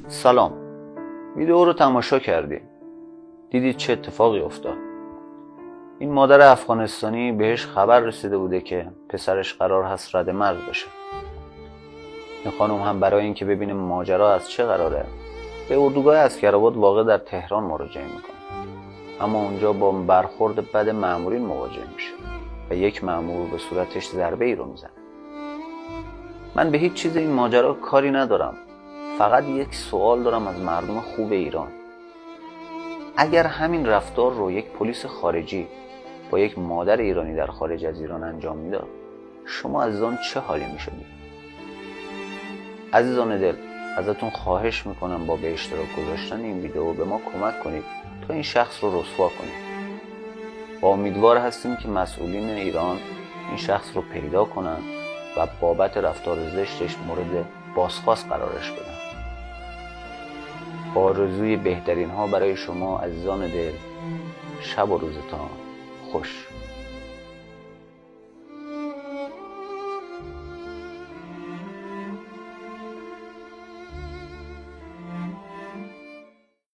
سلام، ویدیو رو تماشا کردی. دیدید چه اتفاقی افتاد؟ این مادر افغانستانی بهش خبر رسیده بوده که پسرش قرار هست رد مرز بشه. این خانم هم برای اینکه ببینه ماجرا از چه قراره به اردوگاه اسکرآباد واقع در تهران مراجعه میکنه، اما اونجا با برخورد بد مامورین مواجه میشه و یک مامور به صورتش ضربه ای رو میزنه. من به هیچ چیز این ماجرا کاری ندارم، فقط یک سوال دارم از مردم خوب ایران. اگر همین رفتار رو یک پلیس خارجی با یک مادر ایرانی در خارج از ایران انجام میداد، شما عزیزان چه حالی میشدید؟ عزیزان دل، ازتون خواهش میکنم با به اشتراک گذاشتن این ویدیو به ما کمک کنید تا این شخص رو رسوا کنید. با امیدوار هستیم که مسئولین ایران این شخص رو پیدا کنن و بابت رفتار زشتش مورد بازخواست قرارش بدن. با آرزوی بهترین ها برای شما عزیزان دل، شب و روزتان خوش.